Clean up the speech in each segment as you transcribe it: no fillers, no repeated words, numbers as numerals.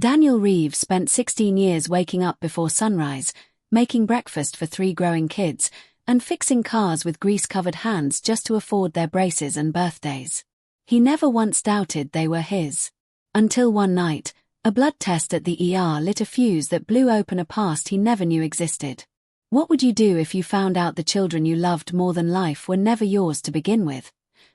Daniel Reeves spent 16 years waking up before sunrise, making breakfast for 3 growing kids, and fixing cars with grease-covered hands just to afford their braces and birthdays. He never once doubted they were his. Until one night, a blood test at the ER lit a fuse that blew open a past he never knew existed. What would you do if you found out the children you loved more than life were never yours to begin with,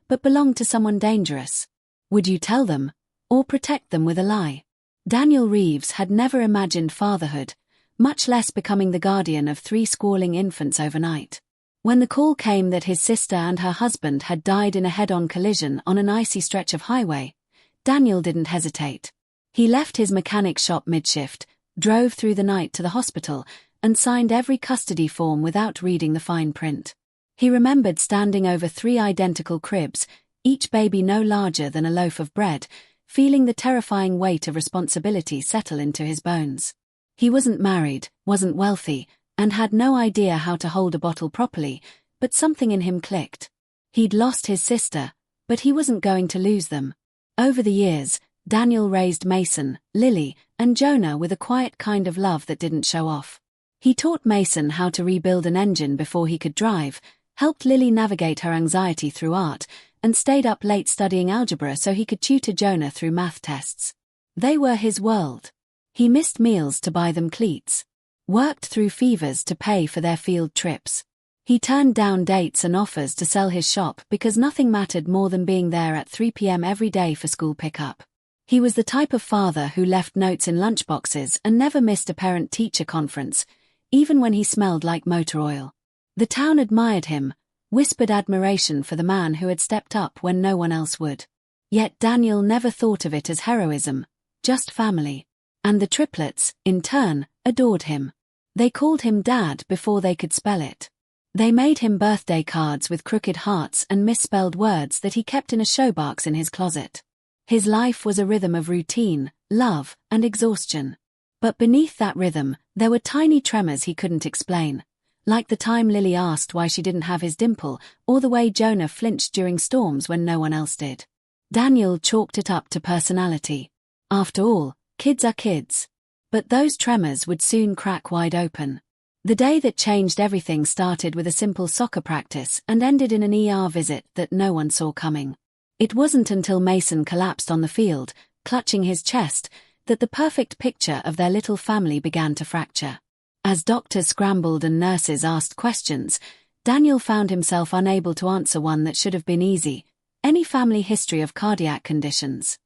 but belonged to someone dangerous? Would you tell them, or protect them with a lie? Daniel Reeves had never imagined fatherhood, much less becoming the guardian of 3 squalling infants overnight. When the call came that his sister and her husband had died in a head-on collision on an icy stretch of highway, Daniel didn't hesitate. He left his mechanic shop mid-shift, drove through the night to the hospital, and signed every custody form without reading the fine print. He remembered standing over 3 identical cribs, each baby no larger than a loaf of bread, feeling the terrifying weight of responsibility settle into his bones. He wasn't married, wasn't wealthy, and had no idea how to hold a bottle properly, but something in him clicked. He'd lost his sister, but he wasn't going to lose them. Over the years, Daniel raised Mason, Lily, and Jonah with a quiet kind of love that didn't show off. He taught Mason how to rebuild an engine before he could drive, helped Lily navigate her anxiety through art, and stayed up late studying algebra so he could tutor Jonah through math tests. They were his world. He missed meals to buy them cleats, worked through fevers to pay for their field trips. He turned down dates and offers to sell his shop because nothing mattered more than being there at 3 p.m. every day for school pickup. He was the type of father who left notes in lunchboxes and never missed a parent-teacher conference, even when he smelled like motor oil. The town admired him, whispered admiration for the man who had stepped up when no one else would. Yet Daniel never thought of it as heroism, just family. And the triplets, in turn, adored him. They called him Dad before they could spell it. They made him birthday cards with crooked hearts and misspelled words that he kept in a showbox in his closet. His life was a rhythm of routine, love, and exhaustion. But beneath that rhythm, there were tiny tremors he couldn't explain. Like the time Lily asked why she didn't have his dimple, or the way Jonah flinched during storms when no one else did. Daniel chalked it up to personality. After all, kids are kids. But those tremors would soon crack wide open. The day that changed everything started with a simple soccer practice and ended in an ER visit that no one saw coming. It wasn't until Mason collapsed on the field, clutching his chest, that the perfect picture of their little family began to fracture. As doctors scrambled and nurses asked questions, Daniel found himself unable to answer one that should have been easy: any family history of cardiac conditions.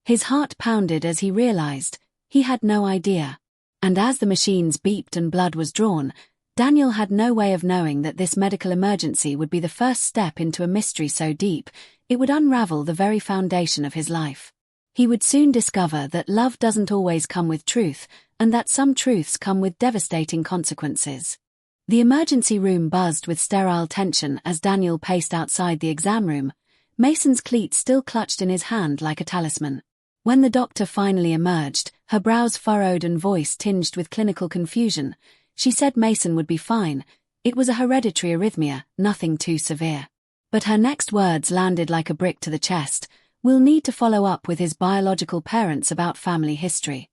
His heart pounded as he realized he had no idea. And as the machines beeped and blood was drawn, Daniel had no way of knowing that this medical emergency would be the first step into a mystery so deep, it would unravel the very foundation of his life. He would soon discover that love doesn't always come with truth, and that some truths come with devastating consequences. The emergency room buzzed with sterile tension as Daniel paced outside the exam room, Mason's cleat still clutched in his hand like a talisman. When the doctor finally emerged, her brows furrowed and voice tinged with clinical confusion, she said Mason would be fine. It was a hereditary arrhythmia, nothing too severe. But her next words landed like a brick to the chest: "We'll need to follow up with his biological parents about family history."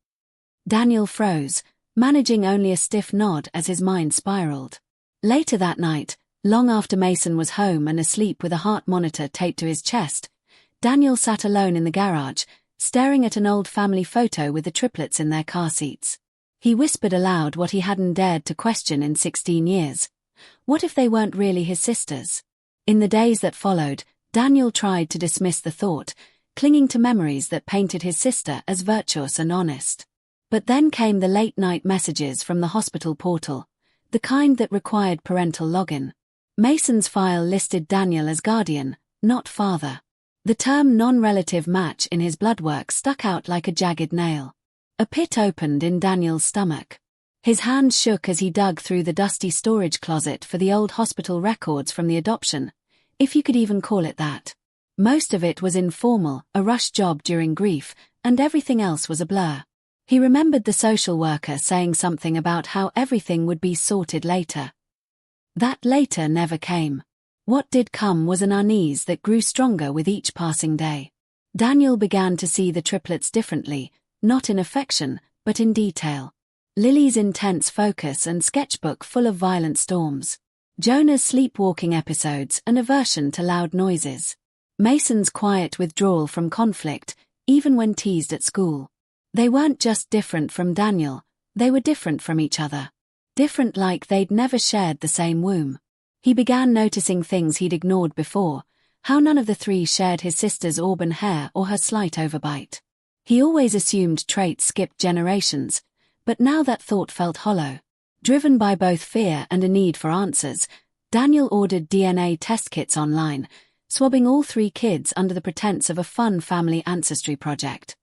Daniel froze, managing only a stiff nod as his mind spiraled. Later that night, long after Mason was home and asleep with a heart monitor taped to his chest, Daniel sat alone in the garage, staring at an old family photo with the triplets in their car seats. He whispered aloud what he hadn't dared to question in 16 years. What if they weren't really his sisters? In the days that followed, Daniel tried to dismiss the thought, clinging to memories that painted his sister as virtuous and honest. But then came the late-night messages from the hospital portal, the kind that required parental login. Mason's file listed Daniel as guardian, not father. The term non-relative match in his bloodwork stuck out like a jagged nail. A pit opened in Daniel's stomach. His hand shook as he dug through the dusty storage closet for the old hospital records from the adoption, if you could even call it that. Most of it was informal, a rush job during grief, and everything else was a blur. He remembered the social worker saying something about how everything would be sorted later. That later never came. What did come was an unease that grew stronger with each passing day. Daniel began to see the triplets differently, not in affection, but in detail. Lily's intense focus and sketchbook full of violent storms. Jonah's sleepwalking episodes and aversion to loud noises. Mason's quiet withdrawal from conflict, even when teased at school. They weren't just different from Daniel, they were different from each other. Different like they'd never shared the same womb. He began noticing things he'd ignored before, how none of the three shared his sister's auburn hair or her slight overbite. He always assumed traits skipped generations, but now that thought felt hollow. Driven by both fear and a need for answers, Daniel ordered DNA test kits online, swabbing all three kids under the pretense of a fun family ancestry project.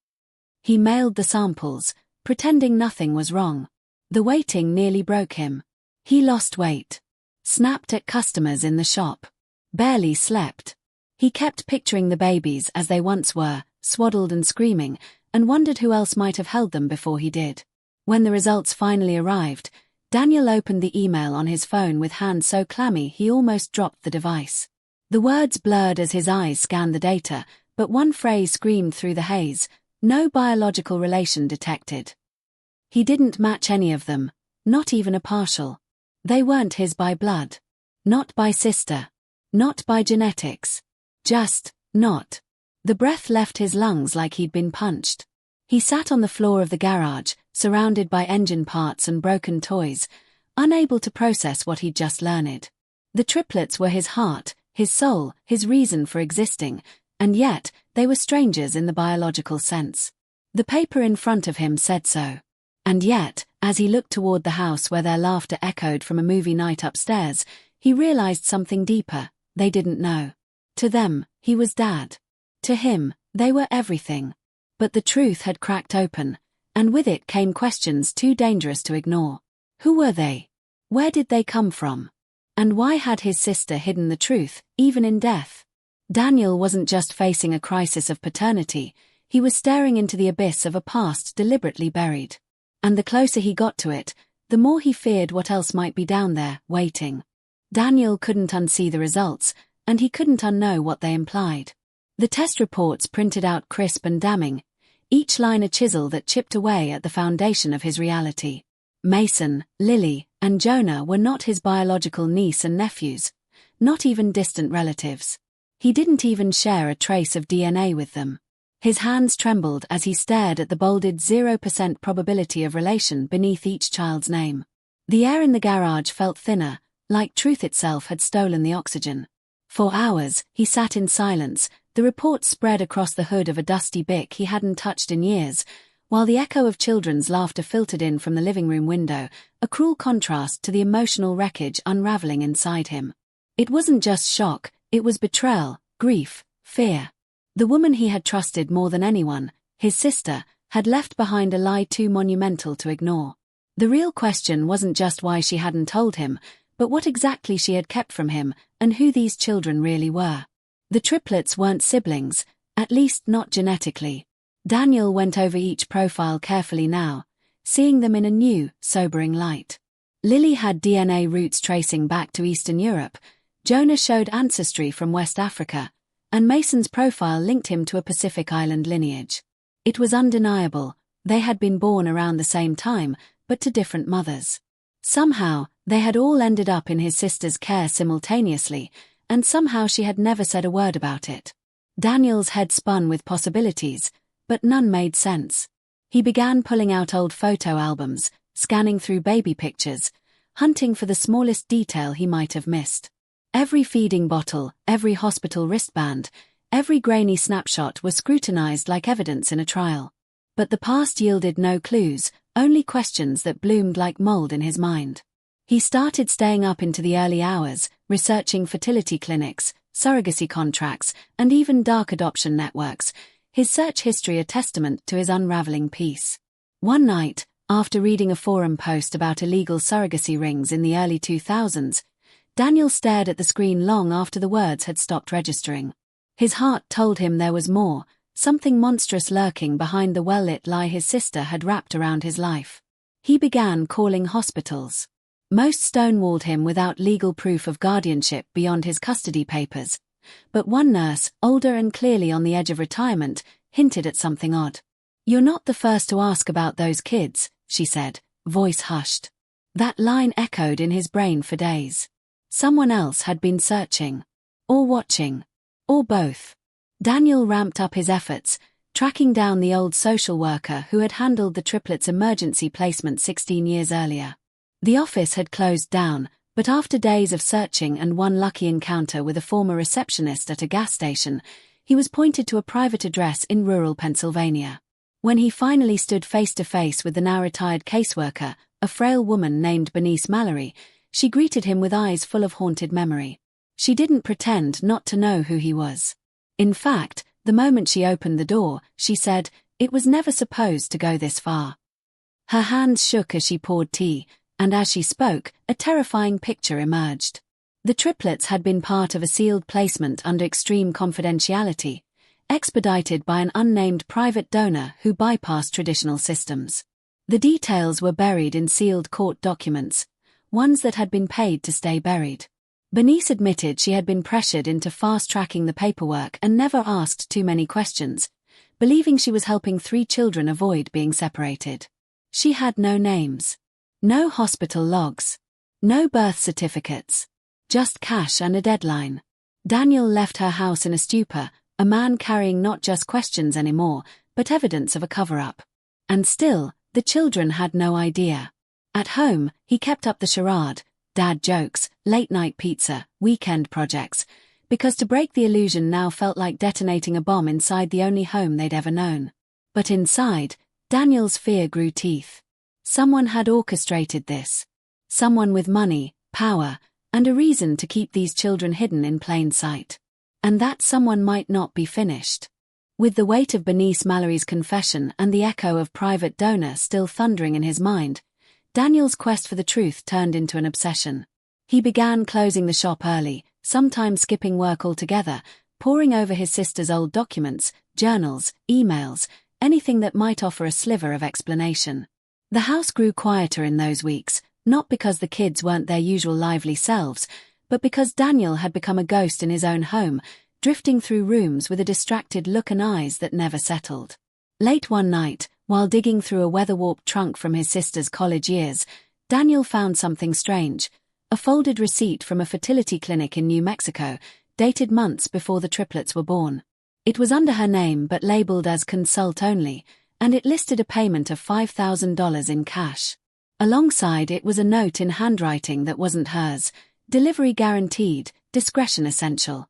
He mailed the samples, pretending nothing was wrong. The waiting nearly broke him. He lost weight. Snapped at customers in the shop. Barely slept. He kept picturing the babies as they once were, swaddled and screaming, and wondered who else might have held them before he did. When the results finally arrived, Daniel opened the email on his phone with hands so clammy he almost dropped the device. The words blurred as his eyes scanned the data, but one phrase screamed through the haze: no biological relation detected. He didn't match any of them, not even a partial. They weren't his by blood. Not by sister. Not by genetics. Just, not. The breath left his lungs like he'd been punched. He sat on the floor of the garage, surrounded by engine parts and broken toys, unable to process what he'd just learned. The triplets were his heart, his soul, his reason for existing, and yet, they were strangers in the biological sense. The paper in front of him said so. And yet, as he looked toward the house where their laughter echoed from a movie night upstairs, he realized something deeper: they didn't know. To them, he was Dad. To him, they were everything. But the truth had cracked open, and with it came questions too dangerous to ignore. Who were they? Where did they come from? And why had his sister hidden the truth, even in death? Daniel wasn't just facing a crisis of paternity, he was staring into the abyss of a past deliberately buried. And the closer he got to it, the more he feared what else might be down there, waiting. Daniel couldn't unsee the results, and he couldn't unknow what they implied. The test reports printed out crisp and damning, each line a chisel that chipped away at the foundation of his reality. Mason, Lily, and Jonah were not his biological niece and nephews, not even distant relatives. He didn't even share a trace of DNA with them. His hands trembled as he stared at the bolded 0% probability of relation beneath each child's name. The air in the garage felt thinner, like truth itself had stolen the oxygen. For hours, he sat in silence, the reports spread across the hood of a dusty Bic he hadn't touched in years, while the echo of children's laughter filtered in from the living room window, a cruel contrast to the emotional wreckage unraveling inside him. It wasn't just shock, it was betrayal, grief, fear. The woman he had trusted more than anyone, his sister, had left behind a lie too monumental to ignore. The real question wasn't just why she hadn't told him, but what exactly she had kept from him, and who these children really were. The triplets weren't siblings, at least not genetically. Daniel went over each profile carefully now, seeing them in a new, sobering light. Lily had DNA roots tracing back to Eastern Europe, Jonah showed ancestry from West Africa, and Mason's profile linked him to a Pacific Island lineage. It was undeniable, they had been born around the same time, but to different mothers. Somehow, they had all ended up in his sister's care simultaneously, and somehow she had never said a word about it. Daniel's head spun with possibilities, but none made sense. He began pulling out old photo albums, scanning through baby pictures, hunting for the smallest detail he might have missed. Every feeding bottle, every hospital wristband, every grainy snapshot was scrutinized like evidence in a trial. But the past yielded no clues, only questions that bloomed like mold in his mind. He started staying up into the early hours, researching fertility clinics, surrogacy contracts, and even dark adoption networks, his search history a testament to his unraveling peace. One night, after reading a forum post about illegal surrogacy rings in the early 2000s, Daniel stared at the screen long after the words had stopped registering. His heart told him there was more, something monstrous lurking behind the well-lit lie his sister had wrapped around his life. He began calling hospitals. Most stonewalled him without legal proof of guardianship beyond his custody papers, but one nurse, older and clearly on the edge of retirement, hinted at something odd. "You're not the first to ask about those kids," she said, voice hushed. That line echoed in his brain for days. Someone else had been searching. Or watching. Or both. Daniel ramped up his efforts, tracking down the old social worker who had handled the Triplets' emergency placement 16 years earlier. The office had closed down, but after days of searching and one lucky encounter with a former receptionist at a gas station, he was pointed to a private address in rural Pennsylvania. When he finally stood face to face with the now-retired caseworker, a frail woman named Bernice Mallory, she greeted him with eyes full of haunted memory. She didn't pretend not to know who he was. In fact, the moment she opened the door, she said, "It was never supposed to go this far." Her hands shook as she poured tea, and as she spoke, a terrifying picture emerged. The Triplets had been part of a sealed placement under extreme confidentiality, expedited by an unnamed private donor who bypassed traditional systems. The details were buried in sealed court documents, ones that had been paid to stay buried. Bernice admitted she had been pressured into fast-tracking the paperwork and never asked too many questions, believing she was helping 3 children avoid being separated. She had no names. No hospital logs. No birth certificates. Just cash and a deadline. Daniel left her house in a stupor, a man carrying not just questions anymore, but evidence of a cover-up. And still, the children had no idea. At home, he kept up the charade, dad jokes, late-night pizza, weekend projects, because to break the illusion now felt like detonating a bomb inside the only home they'd ever known. But inside, Daniel's fear grew teeth. Someone had orchestrated this. Someone with money, power, and a reason to keep these children hidden in plain sight. And that someone might not be finished. With the weight of Bernice Mallory's confession and the echo of private donor still thundering in his mind, Daniel's quest for the truth turned into an obsession. He began closing the shop early, sometimes skipping work altogether, poring over his sister's old documents, journals, emails, anything that might offer a sliver of explanation. The house grew quieter in those weeks, not because the kids weren't their usual lively selves, but because Daniel had become a ghost in his own home, drifting through rooms with a distracted look and eyes that never settled. Late one night, while digging through a weather-warped trunk from his sister's college years, Daniel found something strange, a folded receipt from a fertility clinic in New Mexico, dated months before the Triplets were born. It was under her name but labeled as consult only, and it listed a payment of $5,000 in cash. Alongside it was a note in handwriting that wasn't hers, delivery guaranteed, discretion essential.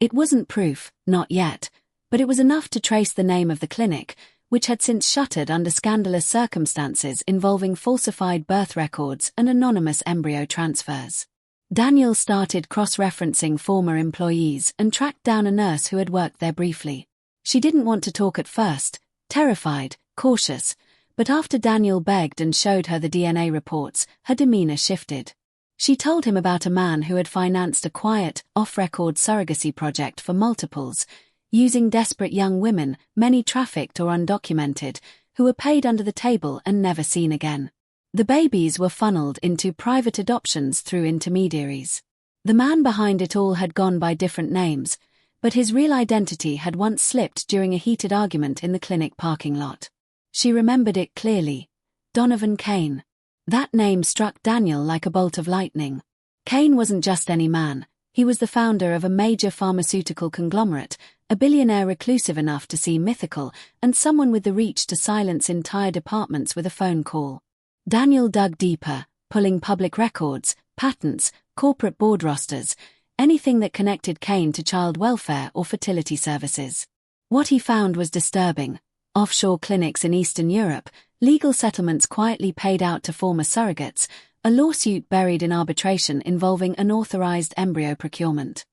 It wasn't proof, not yet, but it was enough to trace the name of the clinic, which had since shuttered under scandalous circumstances involving falsified birth records and anonymous embryo transfers. Daniel started cross-referencing former employees and tracked down a nurse who had worked there briefly. She didn't want to talk at first, terrified, cautious, but after Daniel begged and showed her the DNA reports, her demeanor shifted. She told him about a man who had financed a quiet, off-record surrogacy project for multiples, using desperate young women, many trafficked or undocumented, who were paid under the table and never seen again. The babies were funneled into private adoptions through intermediaries. The man behind it all had gone by different names, but his real identity had once slipped during a heated argument in the clinic parking lot. She remembered it clearly. Donovan Kane. That name struck Daniel like a bolt of lightning. Kane wasn't just any man. He was the founder of a major pharmaceutical conglomerate, a billionaire reclusive enough to seem mythical, and someone with the reach to silence entire departments with a phone call. Daniel dug deeper, pulling public records, patents, corporate board rosters, anything that connected Kane to child welfare or fertility services. What he found was disturbing. Offshore clinics in Eastern Europe, legal settlements quietly paid out to former surrogates, a lawsuit buried in arbitration involving unauthorized embryo procurement.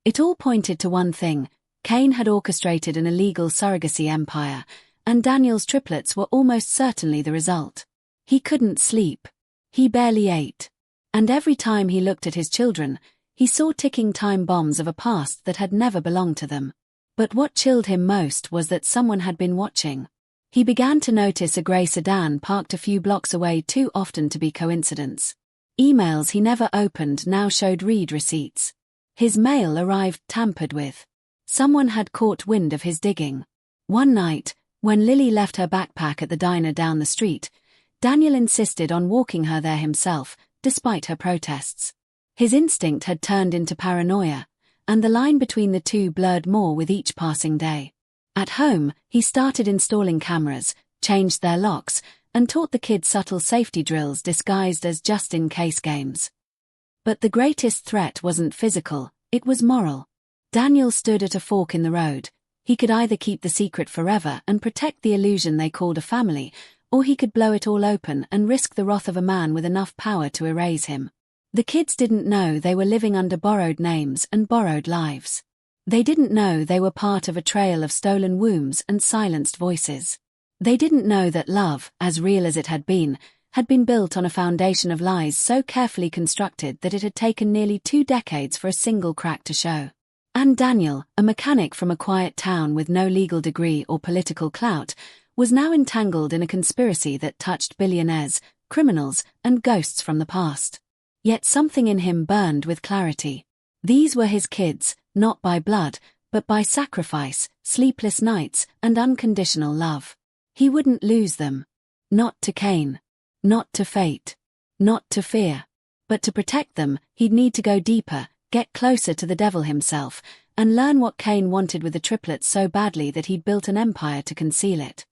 It all pointed to one thing: Kane had orchestrated an illegal surrogacy empire, and Daniel's triplets were almost certainly the result. He couldn't sleep. He barely ate. And every time he looked at his children, he saw ticking time bombs of a past that had never belonged to them. But what chilled him most was that someone had been watching. He began to notice a grey sedan parked a few blocks away too often to be coincidence. Emails he never opened now showed read receipts. His mail arrived tampered with. Someone had caught wind of his digging. One night, When Lily left her backpack at the diner down the street, Daniel insisted on walking her there himself, despite her protests. His instinct had turned into paranoia, and the line between the two blurred more with each passing day. At home, he started installing cameras, changed their locks, and taught the kids subtle safety drills disguised as just-in-case games. But the greatest threat wasn't physical, it was moral. Daniel stood at a fork in the road. He could either keep the secret forever and protect the illusion they called a family, or he could blow it all open and risk the wrath of a man with enough power to erase him. The kids didn't know they were living under borrowed names and borrowed lives. They didn't know they were part of a trail of stolen wombs and silenced voices. They didn't know that love, as real as it had been built on a foundation of lies so carefully constructed that it had taken nearly 2 decades for a single crack to show. And Daniel, a mechanic from a quiet town with no legal degree or political clout, was now entangled in a conspiracy that touched billionaires, criminals, and ghosts from the past. Yet something in him burned with clarity. These were his kids, not by blood, but by sacrifice, sleepless nights, and unconditional love. He wouldn't lose them. Not to Cain. Not to fate. Not to fear. But to protect them, he'd need to go deeper, get closer to the devil himself, and learn what Cain wanted with the triplets so badly that he'd built an empire to conceal it.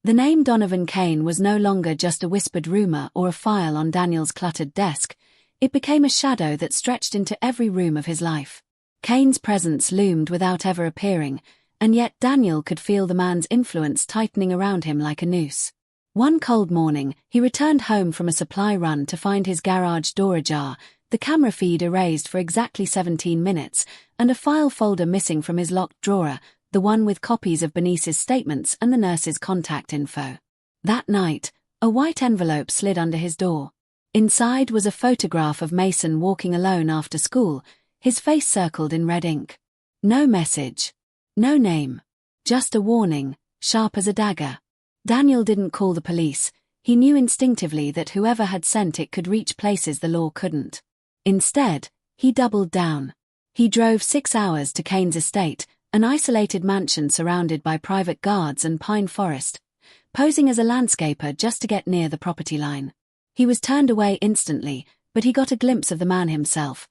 The name Donovan Cain was no longer just a whispered rumor or a file on Daniel's cluttered desk. It became a shadow that stretched into every room of his life. Cain's presence loomed without ever appearing, and yet Daniel could feel the man's influence tightening around him like a noose. One cold morning, he returned home from a supply run to find his garage door ajar, the camera feed erased for exactly 17 minutes, and a file folder missing from his locked drawer, the one with copies of Bernice's statements and the nurse's contact info. That night, a white envelope slid under his door. Inside was a photograph of Mason walking alone after school, his face circled in red ink. No message. No name. Just a warning, sharp as a dagger. Daniel didn't call the police. He knew instinctively that whoever had sent it could reach places the law couldn't. Instead, he doubled down. He drove 6 hours to Cain's estate, an isolated mansion surrounded by private guards and pine forest, posing as a landscaper just to get near the property line. He was turned away instantly, but he got a glimpse of the man himself.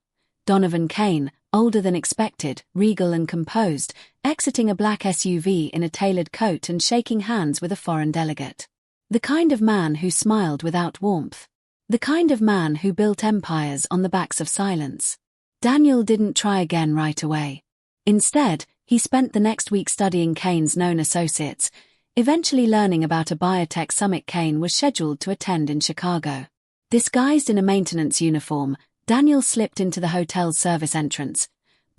Donovan Cain, older than expected, regal and composed, exiting a black SUV in a tailored coat and shaking hands with a foreign delegate. The kind of man who smiled without warmth. The kind of man who built empires on the backs of silence. Daniel didn't try again right away. Instead, he spent the next week studying Cain's known associates, eventually learning about a biotech summit Cain was scheduled to attend in Chicago. Disguised in a maintenance uniform, Daniel slipped into the hotel's service entrance,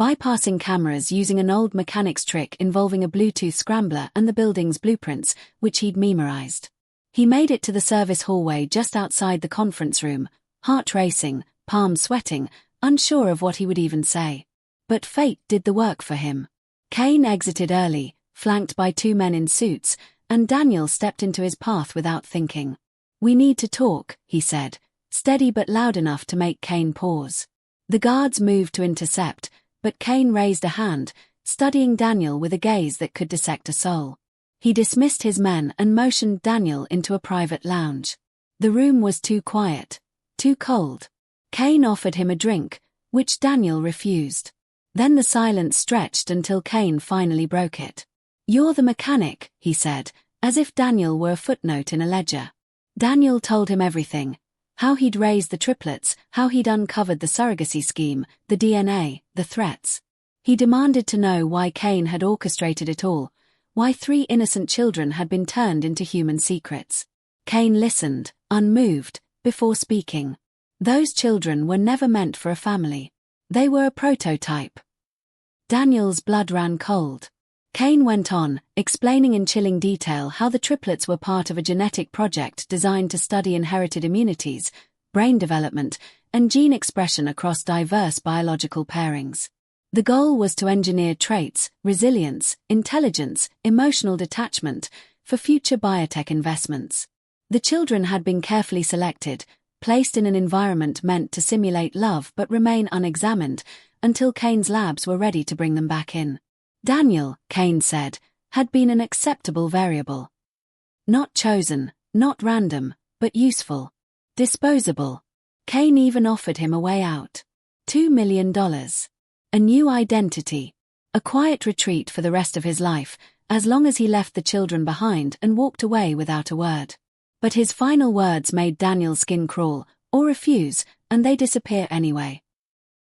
bypassing cameras using an old mechanic's trick involving a Bluetooth scrambler and the building's blueprints, which he'd memorized. He made it to the service hallway just outside the conference room, heart racing, palms sweating, unsure of what he would even say. But fate did the work for him. Cain exited early, flanked by 2 men in suits, and Daniel stepped into his path without thinking. "We need to talk," he said, steady but loud enough to make Cain pause. The guards moved to intercept, but Cain raised a hand, studying Daniel with a gaze that could dissect a soul. He dismissed his men and motioned Daniel into a private lounge. The room was too quiet, too cold. Cain offered him a drink, which Daniel refused. Then the silence stretched until Cain finally broke it. "You're the mechanic," he said, as if Daniel were a footnote in a ledger. Daniel told him everything. How he'd raised the triplets, how he'd uncovered the surrogacy scheme, the DNA, the threats. He demanded to know why Cain had orchestrated it all, why 3 innocent children had been turned into human secrets. Cain listened, unmoved, before speaking. Those children were never meant for a family. They were a prototype. Daniel's blood ran cold. Cain went on, explaining in chilling detail how the triplets were part of a genetic project designed to study inherited immunities, brain development, and gene expression across diverse biological pairings. The goal was to engineer traits, resilience, intelligence, emotional detachment, for future biotech investments. The children had been carefully selected, placed in an environment meant to simulate love but remain unexamined, until Cain's labs were ready to bring them back in. Daniel, Cain said, had been an acceptable variable. Not chosen, not random, but useful. Disposable. Cain even offered him a way out. $2 million. A new identity. A quiet retreat for the rest of his life, as long as he left the children behind and walked away without a word. But his final words made Daniel's skin crawl, or refuse, and they disappear anyway.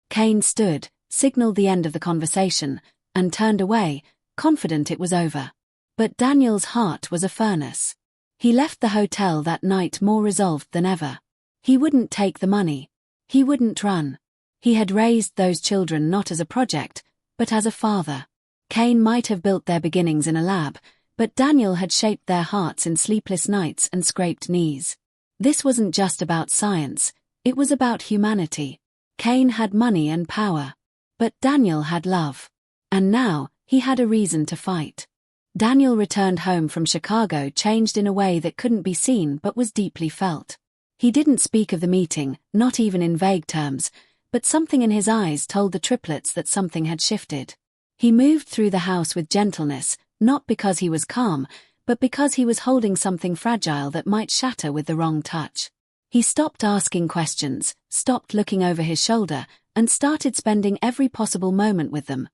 Cain stood, signaled the end of the conversation, and turned away, confident it was over. But Daniel's heart was a furnace. He left the hotel that night more resolved than ever. He wouldn't take the money. He wouldn't run. He had raised those children not as a project, but as a father. Cain might have built their beginnings in a lab, but Daniel had shaped their hearts in sleepless nights and scraped knees. This wasn't just about science, it was about humanity. Cain had money and power. But Daniel had love. And now, he had a reason to fight. Daniel returned home from Chicago changed in a way that couldn't be seen but was deeply felt. He didn't speak of the meeting, not even in vague terms, but something in his eyes told the triplets that something had shifted. He moved through the house with gentleness, not because he was calm, but because he was holding something fragile that might shatter with the wrong touch. He stopped asking questions, stopped looking over his shoulder, and started spending every possible moment with them,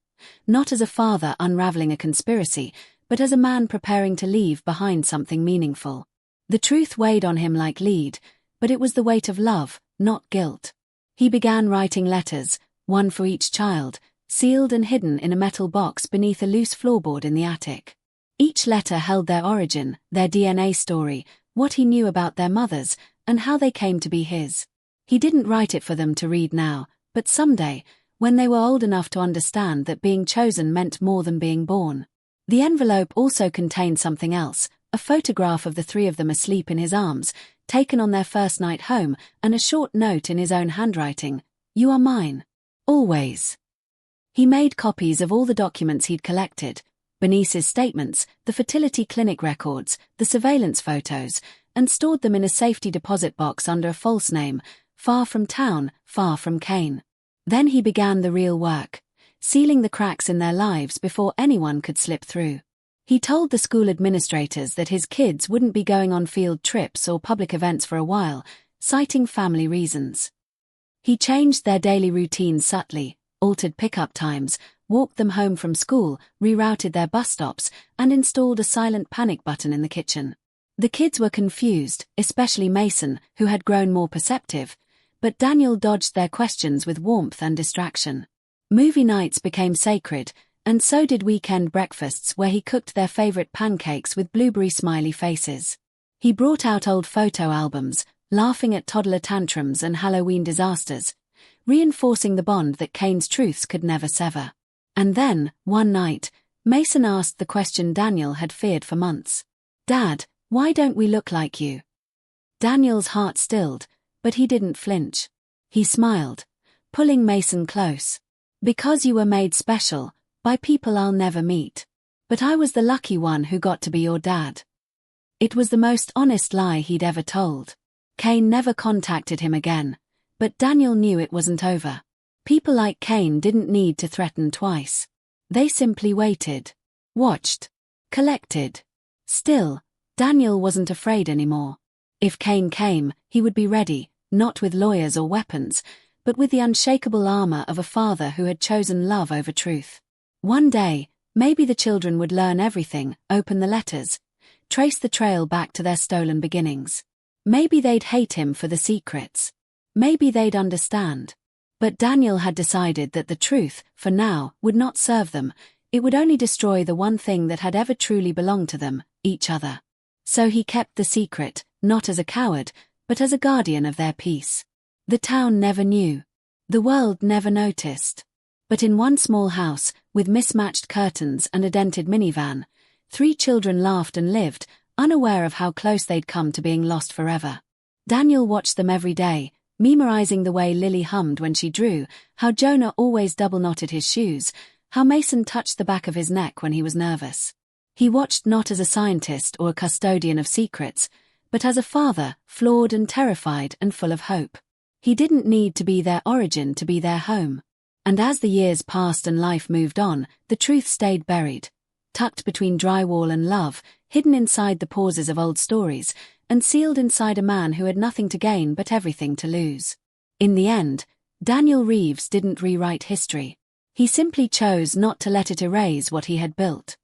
not as a father unraveling a conspiracy, but as a man preparing to leave behind something meaningful. The truth weighed on him like lead, but it was the weight of love, not guilt. He began writing letters, one for each child, sealed and hidden in a metal box beneath a loose floorboard in the attic. Each letter held their origin, their DNA story, what he knew about their mothers, and how they came to be his. He didn't write it for them to read now, but someday, when they were old enough to understand that being chosen meant more than being born. The envelope also contained something else, a photograph of the three of them asleep in his arms, taken on their first night home, and a short note in his own handwriting, "You are mine. Always." He made copies of all the documents he'd collected, Bernice's statements, the fertility clinic records, the surveillance photos, and stored them in a safety deposit box under a false name, far from town, far from Cain. Then he began the real work, sealing the cracks in their lives before anyone could slip through. He told the school administrators that his kids wouldn't be going on field trips or public events for a while, citing family reasons. He changed their daily routines subtly, altered pickup times, walked them home from school, rerouted their bus stops, and installed a silent panic button in the kitchen. The kids were confused, especially Mason, who had grown more perceptive, but Daniel dodged their questions with warmth and distraction. Movie nights became sacred, and so did weekend breakfasts where he cooked their favorite pancakes with blueberry smiley faces. He brought out old photo albums, laughing at toddler tantrums and Halloween disasters, reinforcing the bond that Cain's truths could never sever. And then, one night, Mason asked the question Daniel had feared for months. "Dad, why don't we look like you?" Daniel's heart stilled, but he didn't flinch. He smiled, pulling Mason close. "Because you were made special, by people I'll never meet. But I was the lucky one who got to be your dad." It was the most honest lie he'd ever told. Cain never contacted him again, but Daniel knew it wasn't over. People like Cain didn't need to threaten twice. They simply waited, watched, collected. Still, Daniel wasn't afraid anymore. If Cain came, he would be ready, not with lawyers or weapons, but with the unshakable armor of a father who had chosen love over truth. One day, maybe the children would learn everything, open the letters, trace the trail back to their stolen beginnings. Maybe they'd hate him for the secrets. Maybe they'd understand. But Daniel had decided that the truth, for now, would not serve them. It would only destroy the one thing that had ever truly belonged to them, each other. So he kept the secret, not as a coward, but as a guardian of their peace. The town never knew. The world never noticed. But in one small house, with mismatched curtains and a dented minivan, 3 children laughed and lived, unaware of how close they'd come to being lost forever. Daniel watched them every day, memorizing the way Lily hummed when she drew, how Jonah always double-knotted his shoes, how Mason touched the back of his neck when he was nervous. He watched not as a scientist or a custodian of secrets, but as a father, flawed and terrified and full of hope. He didn't need to be their origin to be their home. And as the years passed and life moved on, the truth stayed buried. tucked between drywall and love, hidden inside the pauses of old stories, and sealed inside a man who had nothing to gain but everything to lose. In the end, Daniel Reeves didn't rewrite history. He simply chose not to let it erase what he had built.